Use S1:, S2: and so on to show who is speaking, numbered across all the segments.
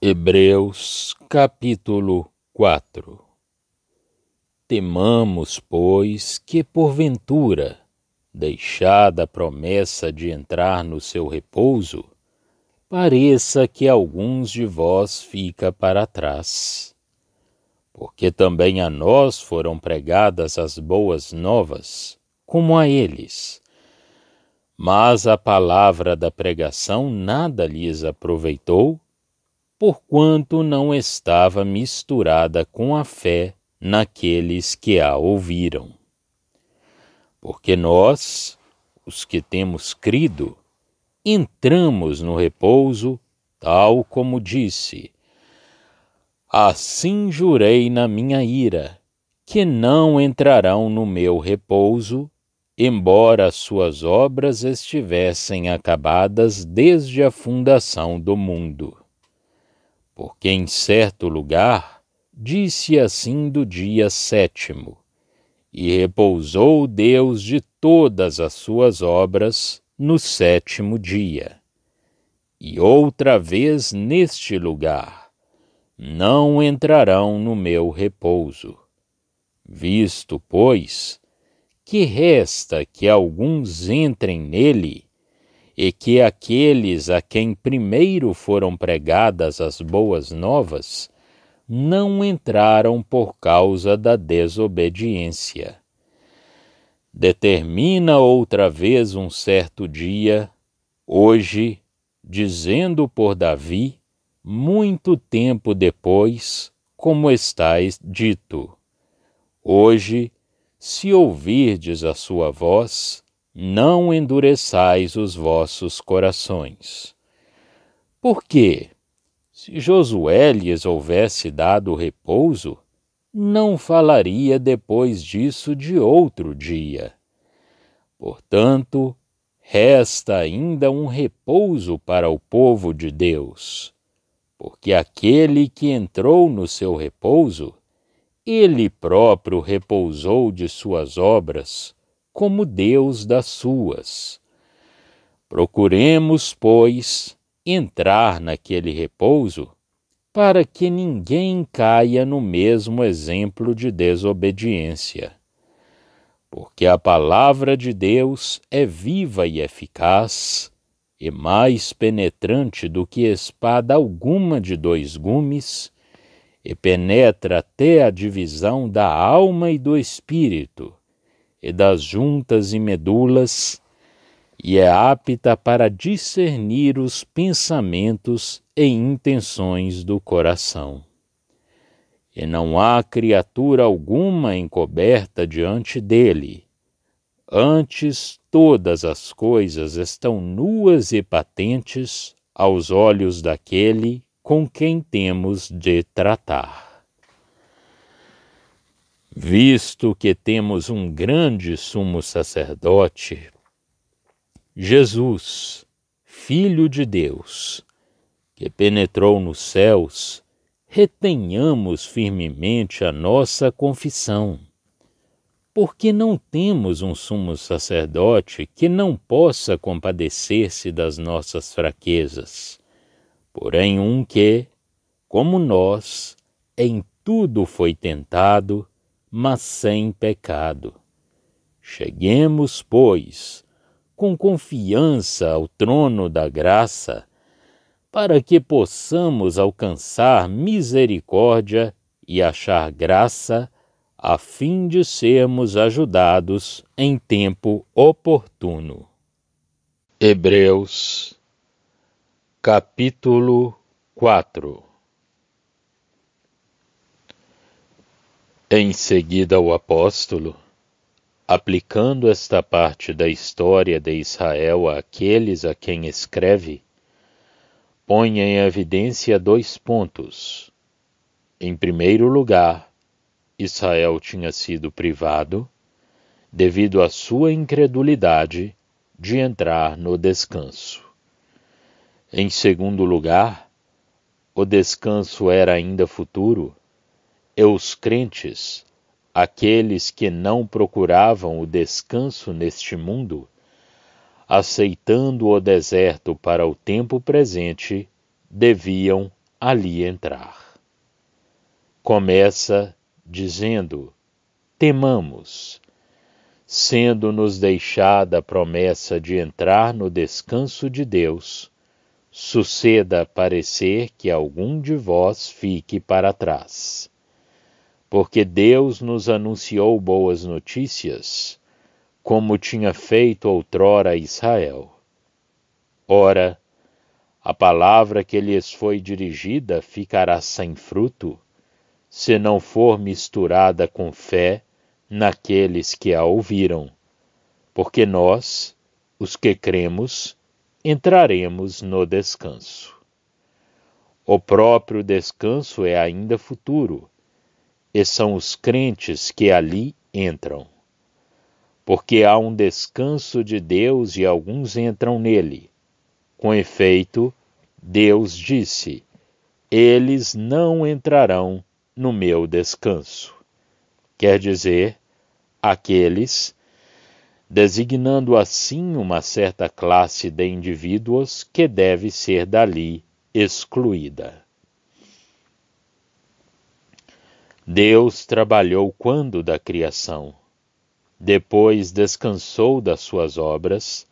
S1: Hebreus capítulo 4. Temamos, pois, que porventura, deixada a promessa de entrar no seu repouso, pareça que alguns de vós fica para trás. Porque também a nós foram pregadas as boas novas, como a eles. Mas a palavra da pregação nada lhes aproveitou, porquanto não estava misturada com a fé naqueles que a ouviram. Porque nós, os que temos crido, entramos no repouso, tal como disse: assim jurei na minha ira, que não entrarão no meu repouso, embora as suas obras estivessem acabadas desde a fundação do mundo. Porque em certo lugar disse assim do dia 7º, e repousou Deus de todas as suas obras no 7º dia. E outra vez neste lugar, não entrarão no meu repouso. Visto, pois, que resta que alguns entrem nele, e que aqueles a quem primeiro foram pregadas as boas novas não entraram por causa da desobediência. Determina outra vez um certo dia, hoje, dizendo por Davi, muito tempo depois, como está dito: hoje, se ouvirdes a sua voz, não endureçais os vossos corações. Porque, se Josué lhes houvesse dado repouso, não falaria depois disso de outro dia. Portanto, resta ainda um repouso para o povo de Deus, porque aquele que entrou no seu repouso, ele próprio repousou de suas obras, como Deus das suas. Procuremos, pois, entrar naquele repouso, para que ninguém caia no mesmo exemplo de desobediência. Porque a palavra de Deus é viva e eficaz, e mais penetrante do que espada alguma de 2 gumes, e penetra até a divisão da alma e do espírito, e das juntas e medulas, e é apta para discernir os pensamentos e intenções do coração. E não há criatura alguma encoberta diante dele. Antes, todas as coisas estão nuas e patentes aos olhos daquele com quem temos de tratar. Visto que temos um grande sumo sacerdote, Jesus, Filho de Deus, que penetrou nos céus, retenhamos firmemente a nossa confissão, porque não temos um sumo sacerdote que não possa compadecer-se das nossas fraquezas, porém um que, como nós, em tudo foi tentado, mas sem pecado. Cheguemos, pois, com confiança ao trono da graça, para que possamos alcançar misericórdia e achar graça, a fim de sermos ajudados em tempo oportuno. Hebreus, capítulo 4. Em seguida o apóstolo, aplicando esta parte da história de Israel àqueles a quem escreve, põe em evidência 2 pontos. Em primeiro lugar, Israel tinha sido privado, devido à sua incredulidade, de entrar no descanso. Em segundo lugar, o descanso era ainda futuro, e os crentes, aqueles que não procuravam o descanso neste mundo, aceitando o deserto para o tempo presente, deviam ali entrar. Começa dizendo: temamos, sendo-nos deixada a promessa de entrar no descanso de Deus, suceda parecer que algum de vós fique para trás. Porque Deus nos anunciou boas notícias, como tinha feito outrora a Israel. Ora, a palavra que lhes foi dirigida ficará sem fruto, se não for misturada com fé naqueles que a ouviram, porque nós, os que cremos, entraremos no descanso. O próprio descanso é ainda futuro, e são os crentes que ali entram. Porque há um descanso de Deus e alguns entram nele. Com efeito, Deus disse: eles não entrarão no meu descanso. Quer dizer, aqueles, designando assim uma certa classe de indivíduos que deve ser dali excluída. Deus trabalhou quando da criação? Depois descansou das suas obras,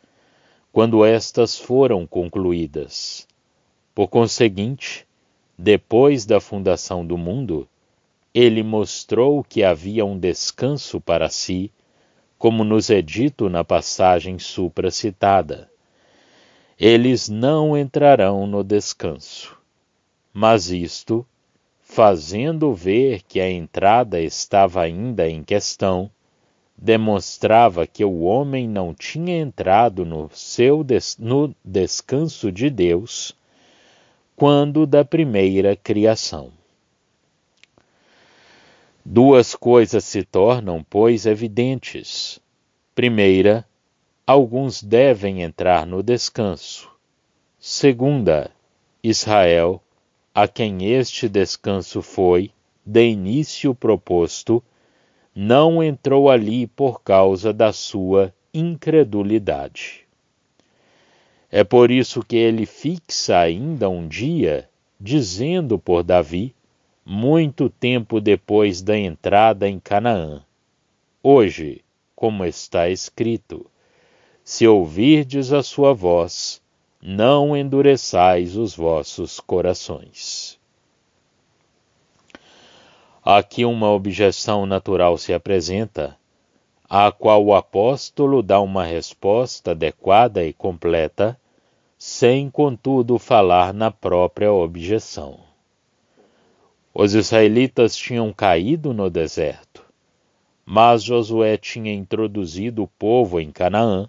S1: quando estas foram concluídas. Por conseguinte, depois da fundação do mundo, ele mostrou que havia um descanso para si, como nos é dito na passagem supracitada. Eles não entrarão no descanso. Mas isto, fazendo ver que a entrada estava ainda em questão, demonstrava que o homem não tinha entrado no descanso de Deus quando da primeira criação. Duas coisas se tornam, pois, evidentes. Primeira, alguns devem entrar no descanso. Segunda, Israel, a quem este descanso foi, de início proposto, não entrou ali por causa da sua incredulidade. É por isso que ele fixa ainda um dia, dizendo por Davi, muito tempo depois da entrada em Canaã: hoje, como está escrito, se ouvirdes a sua voz, não endureçais os vossos corações. Aqui uma objeção natural se apresenta, à qual o apóstolo dá uma resposta adequada e completa, sem, contudo, falar na própria objeção. Os israelitas tinham caído no deserto, mas Josué tinha introduzido o povo em Canaã,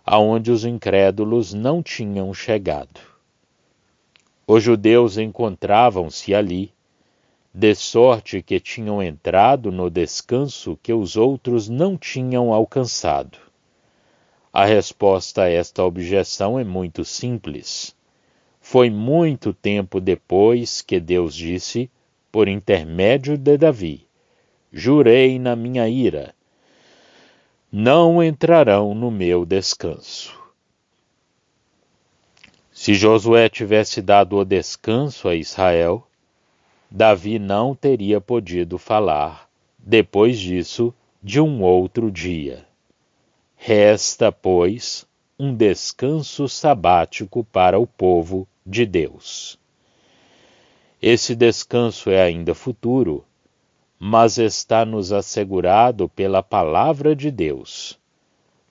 S1: aonde os incrédulos não tinham chegado. Os judeus encontravam-se ali, de sorte que tinham entrado no descanso que os outros não tinham alcançado. A resposta a esta objeção é muito simples. Foi muito tempo depois que Deus disse, por intermédio de Davi: jurei na minha ira, não entrarão no meu descanso. Se Josué tivesse dado o descanso a Israel, Davi não teria podido falar, depois disso, de um outro dia. Resta, pois, um descanso sabático para o povo de Deus. Esse descanso é ainda futuro, mas está-nos assegurado pela palavra de Deus,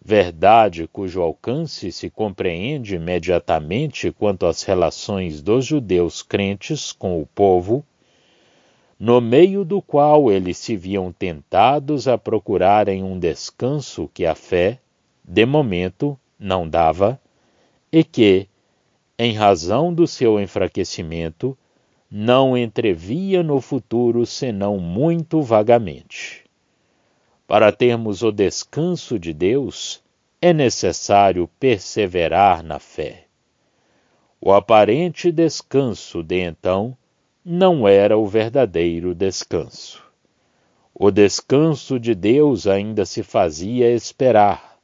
S1: verdade cujo alcance se compreende imediatamente quanto às relações dos judeus crentes com o povo, no meio do qual eles se viam tentados a procurarem um descanso que a fé, de momento, não dava, e que, em razão do seu enfraquecimento, não entrevia no futuro senão muito vagamente. Para termos o descanso de Deus, é necessário perseverar na fé. O aparente descanso de então não era o verdadeiro descanso. O descanso de Deus ainda se fazia esperar.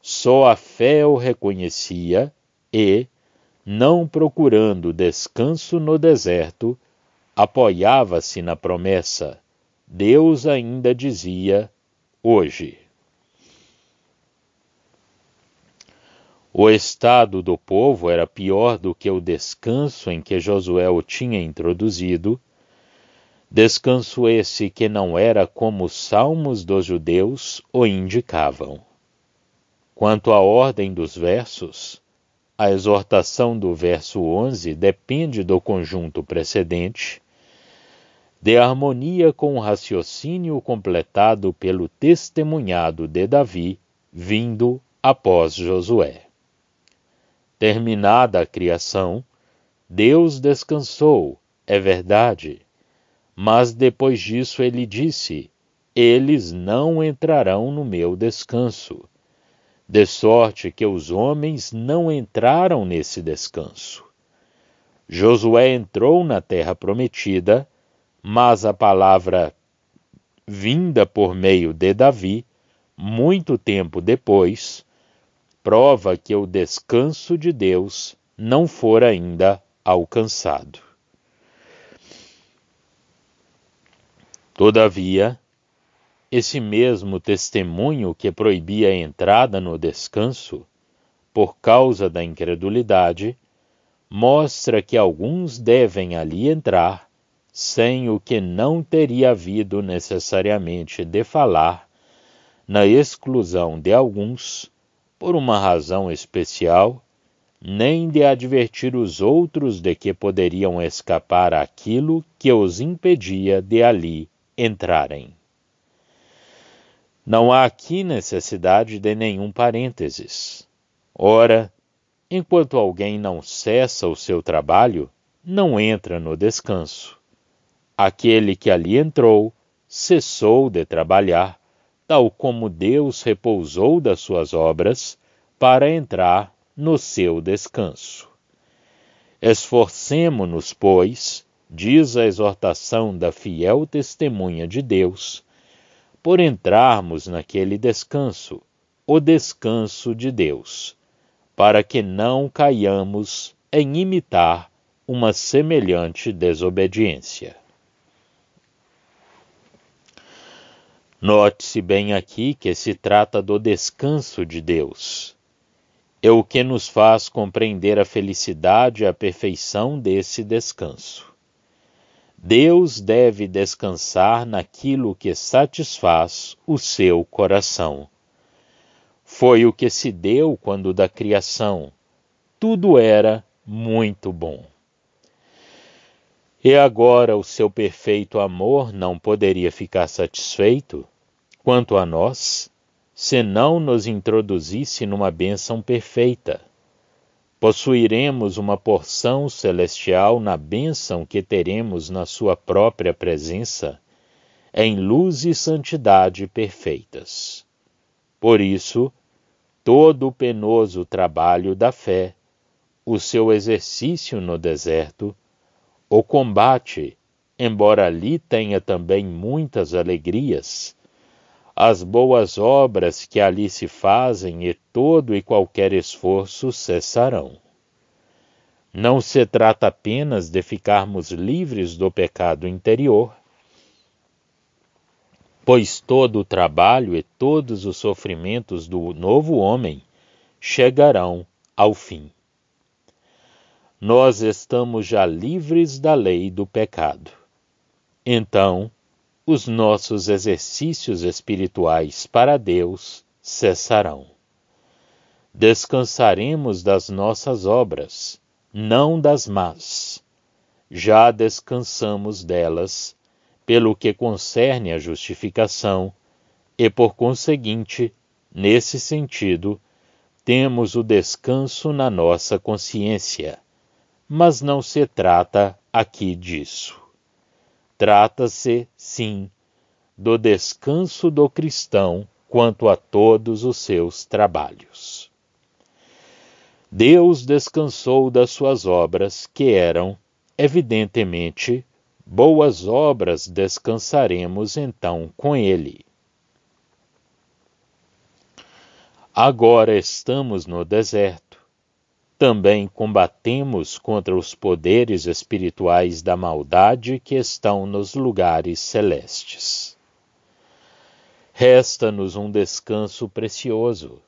S1: Só a fé o reconhecia e, não procurando descanso no deserto, apoiava-se na promessa. Deus ainda dizia: hoje. O estado do povo era pior do que o descanso em que Josué o tinha introduzido, descanso esse que não era como os salmos dos judeus o indicavam. Quanto à ordem dos versos, a exortação do verso 11 depende do conjunto precedente, de harmonia com o raciocínio completado pelo testemunhado de Davi, vindo após Josué. Terminada a criação, Deus descansou, é verdade, mas depois disso ele disse: eles não entrarão no meu descanso, de sorte que os homens não entraram nesse descanso. Josué entrou na terra prometida, mas a palavra vinda por meio de Davi, muito tempo depois, prova que o descanso de Deus não fora ainda alcançado. Todavia, esse mesmo testemunho que proibia a entrada no descanso, por causa da incredulidade, mostra que alguns devem ali entrar, sem o que não teria havido necessariamente de falar na exclusão de alguns, por uma razão especial, nem de advertir os outros de que poderiam escapar aquilo que os impedia de ali entrarem. Não há aqui necessidade de nenhum parênteses. Ora, enquanto alguém não cessa o seu trabalho, não entra no descanso. Aquele que ali entrou, cessou de trabalhar, tal como Deus repousou das suas obras, para entrar no seu descanso. Esforcemo-nos, pois, diz a exortação da fiel testemunha de Deus, por entrarmos naquele descanso, o descanso de Deus, para que não caiamos em imitar uma semelhante desobediência. Note-se bem aqui que se trata do descanso de Deus. É o que nos faz compreender a felicidade e a perfeição desse descanso. Deus deve descansar naquilo que satisfaz o seu coração. Foi o que se deu quando da criação tudo era muito bom. E agora o seu perfeito amor não poderia ficar satisfeito, quanto a nós, se não nos introduzisse numa bênção perfeita. Possuiremos uma porção celestial na bênção que teremos na sua própria presença, em luz e santidade perfeitas. Por isso, todo o penoso trabalho da fé, o seu exercício no deserto, o combate, embora ali tenha também muitas alegrias, as boas obras que ali se fazem e todo e qualquer esforço cessarão. Não se trata apenas de ficarmos livres do pecado interior, pois todo o trabalho e todos os sofrimentos do novo homem chegarão ao fim. Nós estamos já livres da lei do pecado. Então, os nossos exercícios espirituais para Deus cessarão. Descansaremos das nossas obras, não das más. Já descansamos delas, pelo que concerne à justificação, e por conseguinte, nesse sentido, temos o descanso na nossa consciência. Mas não se trata aqui disso. Trata-se, sim, do descanso do cristão quanto a todos os seus trabalhos. Deus descansou das suas obras, que eram, evidentemente, boas obras. Descansaremos então com Ele. Agora estamos no deserto. também combatemos contra os poderes espirituais da maldade que estão nos lugares celestes. Resta-nos um descanso precioso.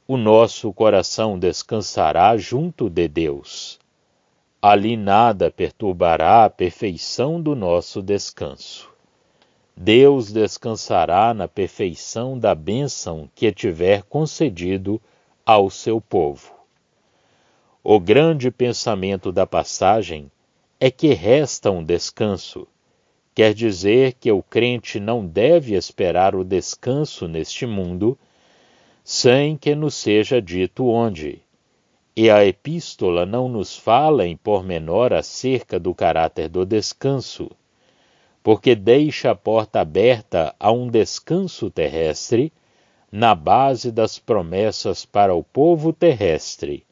S1: O nosso coração descansará junto de Deus. Ali nada perturbará a perfeição do nosso descanso. Deus descansará na perfeição da bênção que tiver concedido ao seu povo. O grande pensamento da passagem é que resta um descanso. Quer dizer que o crente não deve esperar o descanso neste mundo, sem que nos seja dito onde. E a epístola não nos fala em pormenor acerca do caráter do descanso, porque deixa a porta aberta a um descanso terrestre, na base das promessas para o povo terrestre,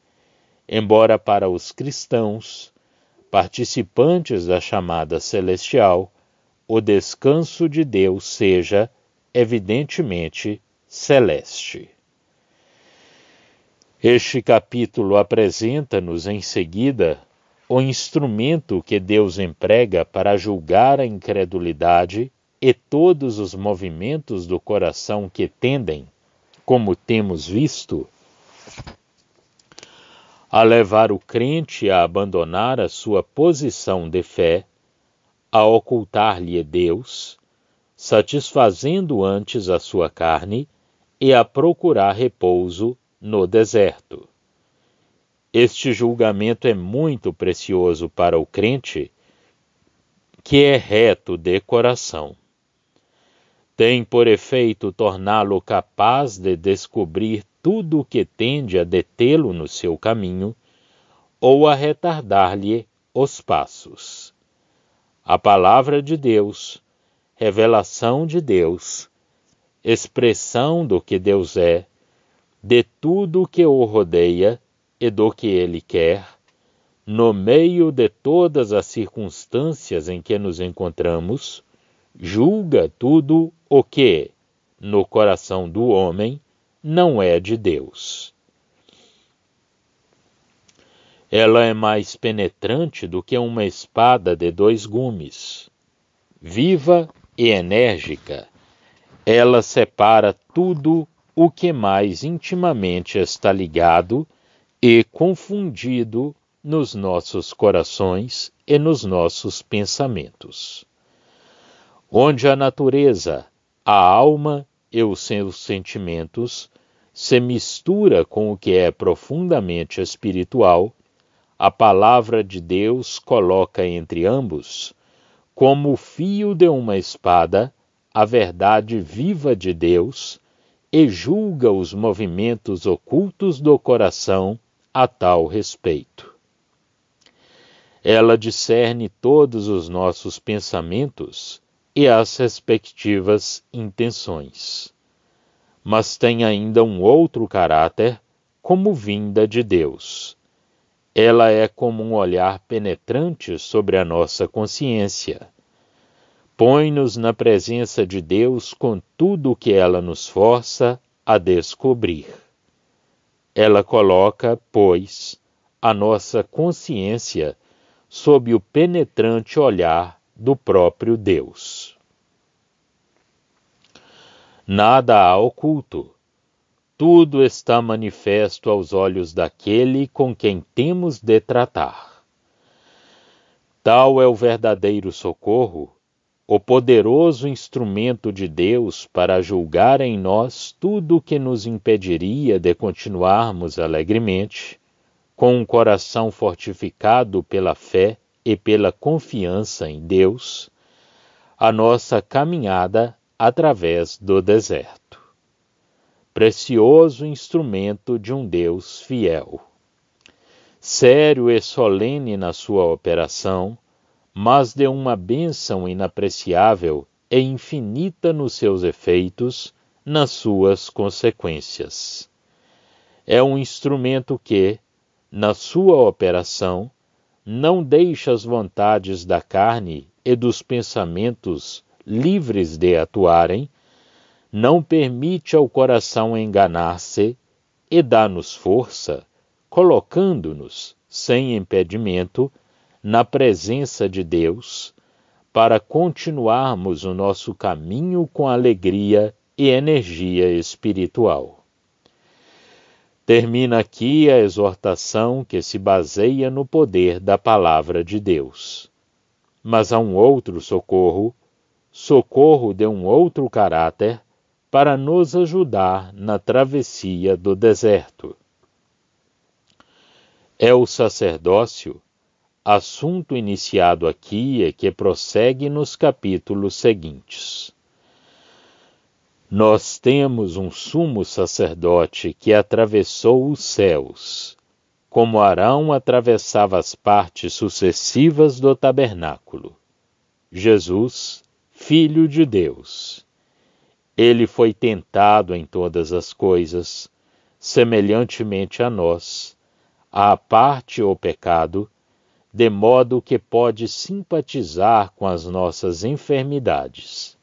S1: embora para os cristãos, participantes da chamada celestial, o descanso de Deus seja, evidentemente, celeste. Este capítulo apresenta-nos em seguida o instrumento que Deus emprega para julgar a incredulidade e todos os movimentos do coração que tendem, como temos visto, a levar o crente a abandonar a sua posição de fé, a ocultar-lhe Deus, satisfazendo antes a sua carne e a procurar repouso no deserto. Este julgamento é muito precioso para o crente que é reto de coração. Tem por efeito torná-lo capaz de descobrir tudo o que tende a detê-lo no seu caminho ou a retardar-lhe os passos. A palavra de Deus, revelação de Deus, expressão do que Deus é, de tudo o que o rodeia e do que ele quer, no meio de todas as circunstâncias em que nos encontramos, julga tudo o que, no coração do homem, não é de Deus. Ela é mais penetrante do que uma espada de 2 gumes. Viva e enérgica, ela separa tudo o que mais intimamente está ligado e confundido nos nossos corações e nos nossos pensamentos. Onde a natureza, a alma e os seus sentimentos se mistura com o que é profundamente espiritual, a palavra de Deus coloca entre ambos, como o fio de uma espada, a verdade viva de Deus e julga os movimentos ocultos do coração a tal respeito. Ela discerne todos os nossos pensamentos e as respectivas intenções, mas tem ainda um outro caráter como vinda de Deus. Ela é como um olhar penetrante sobre a nossa consciência. Põe-nos na presença de Deus com tudo o que ela nos força a descobrir. Ela coloca, pois, a nossa consciência sob o penetrante olhar do próprio Deus. Nada há oculto. Tudo está manifesto aos olhos daquele com quem temos de tratar. Tal é o verdadeiro socorro, o poderoso instrumento de Deus para julgar em nós tudo o que nos impediria de continuarmos alegremente, com um coração fortificado pela fé e pela confiança em Deus, a nossa caminhada através do deserto. Precioso instrumento de um Deus fiel. Sério e solene na sua operação, mas de uma bênção inapreciável e infinita nos seus efeitos, nas suas consequências. É um instrumento que, na sua operação, não deixa as vontades da carne e dos pensamentos livres de atuarem, não permite ao coração enganar-se e dá-nos força, colocando-nos, sem impedimento, na presença de Deus, para continuarmos o nosso caminho com alegria e energia espiritual. Termina aqui a exortação que se baseia no poder da palavra de Deus. Mas há um outro socorro de um outro caráter, para nos ajudar na travessia do deserto. É o sacerdócio, assunto iniciado aqui e que prossegue nos capítulos seguintes. Nós temos um sumo sacerdote que atravessou os céus, como Arão atravessava as partes sucessivas do tabernáculo. Jesus, Filho de Deus. Ele foi tentado em todas as coisas, semelhantemente a nós, à parte o pecado, de modo que pode simpatizar com as nossas enfermidades.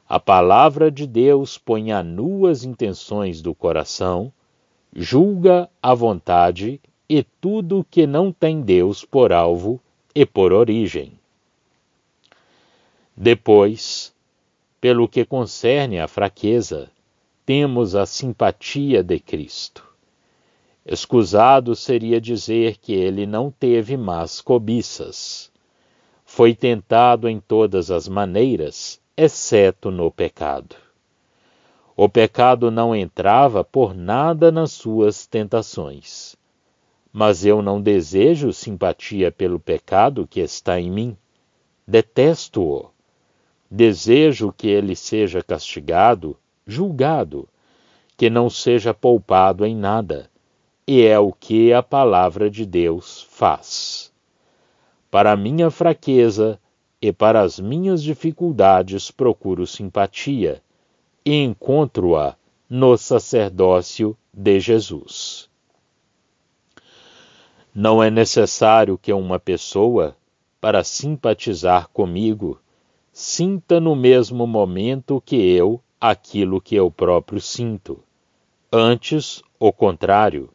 S1: A palavra de Deus põe a nu as intenções do coração, julga a vontade e tudo que não tem Deus por alvo e por origem. Depois, pelo que concerne à fraqueza, temos a simpatia de Cristo. Escusado seria dizer que ele não teve más cobiças. Foi tentado em todas as maneiras, exceto no pecado. O pecado não entrava por nada nas suas tentações. Mas eu não desejo simpatia pelo pecado que está em mim. Detesto-o. Desejo que ele seja castigado, julgado, que não seja poupado em nada, e é o que a palavra de Deus faz. Para a minha fraqueza e para as minhas dificuldades procuro simpatia, e encontro-a no sacerdócio de Jesus. Não é necessário que uma pessoa, para simpatizar comigo, sinta no mesmo momento que eu aquilo que eu próprio sinto. Antes, o contrário.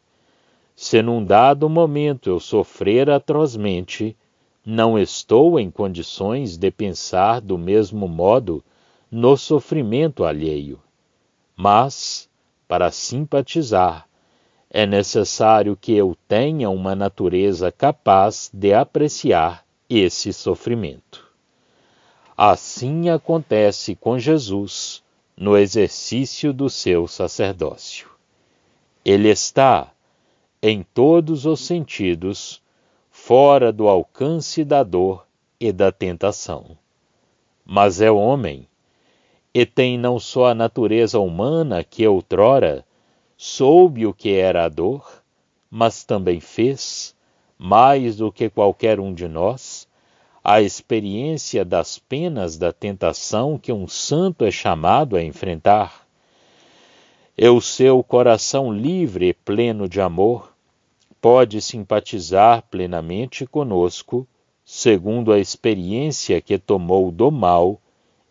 S1: Se num dado momento eu sofrer atrozmente, não estou em condições de pensar do mesmo modo no sofrimento alheio. Mas, para simpatizar, é necessário que eu tenha uma natureza capaz de apreciar esse sofrimento. Assim acontece com Jesus no exercício do seu sacerdócio. Ele está, em todos os sentidos, fora do alcance da dor e da tentação. Mas é homem, e tem não só a natureza humana que outrora soube o que era a dor, mas também fez, mais do que qualquer um de nós, a experiência das penas da tentação que um santo é chamado a enfrentar. E o seu coração livre e pleno de amor pode simpatizar plenamente conosco, segundo a experiência que tomou do mal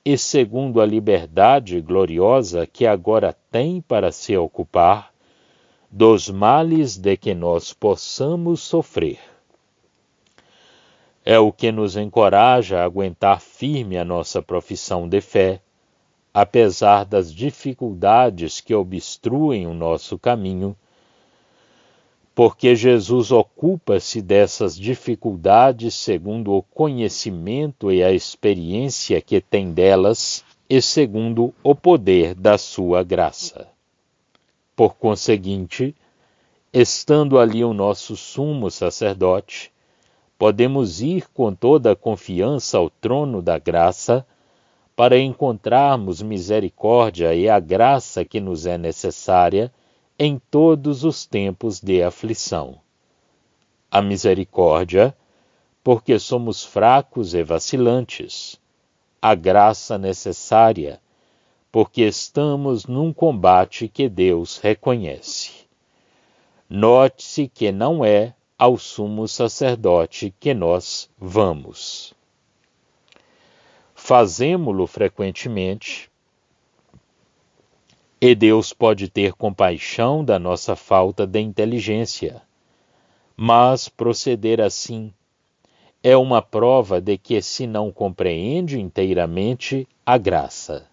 S1: e segundo a liberdade gloriosa que agora tem para se ocupar dos males de que nós possamos sofrer. É o que nos encoraja a aguentar firme a nossa profissão de fé, apesar das dificuldades que obstruem o nosso caminho, porque Jesus ocupa-se dessas dificuldades segundo o conhecimento e a experiência que tem delas e segundo o poder da sua graça. Por conseguinte, estando ali o nosso sumo sacerdote, podemos ir com toda a confiança ao trono da graça para encontrarmos misericórdia e a graça que nos é necessária em todos os tempos de aflição. A misericórdia, porque somos fracos e vacilantes. A graça necessária, porque estamos num combate que Deus reconhece. Note-se que não é ao sumo sacerdote que nós vamos. Fazemo-lo frequentemente, e Deus pode ter compaixão da nossa falta de inteligência, Mas proceder assim é uma prova de que se não compreende inteiramente a graça.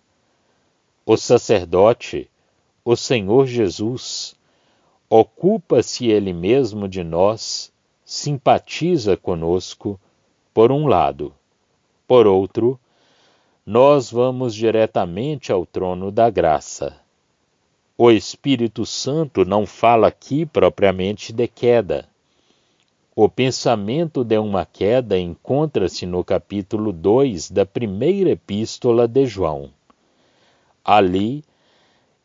S1: O sacerdote, o Senhor Jesus, ocupa-se ele mesmo de nós, simpatiza conosco, por um lado. Por outro, nós vamos diretamente ao trono da graça. O Espírito Santo não fala aqui propriamente de queda. O pensamento de uma queda encontra-se no capítulo 2 da primeira epístola de João. Ali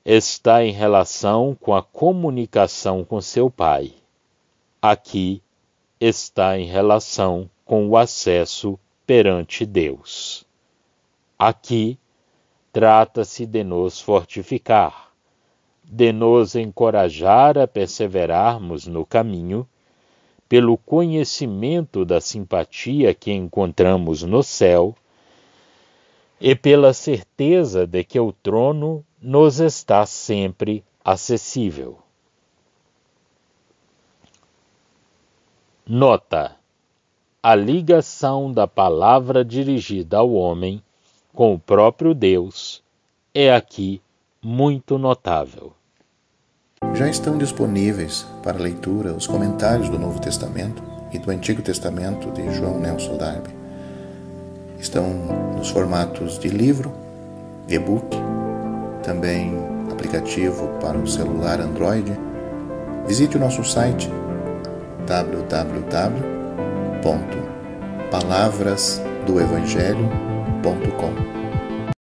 S1: está em relação com a comunicação com seu Pai. Aqui está em relação com o acesso perante Deus. Aqui trata-se de nos fortificar, de nos encorajar a perseverarmos no caminho, pelo conhecimento da simpatia que encontramos no céu e pela certeza de que o trono nos está sempre acessível. Nota: a ligação da palavra dirigida ao homem com o próprio Deus é aqui muito notável.
S2: Já estão disponíveis para leitura os comentários do Novo Testamento e do Antigo Testamento de João Nelson Darby. Estão nos formatos de livro, e-book, também aplicativo para o celular Android. Visite o nosso site www.palavrasdoevangelho.com.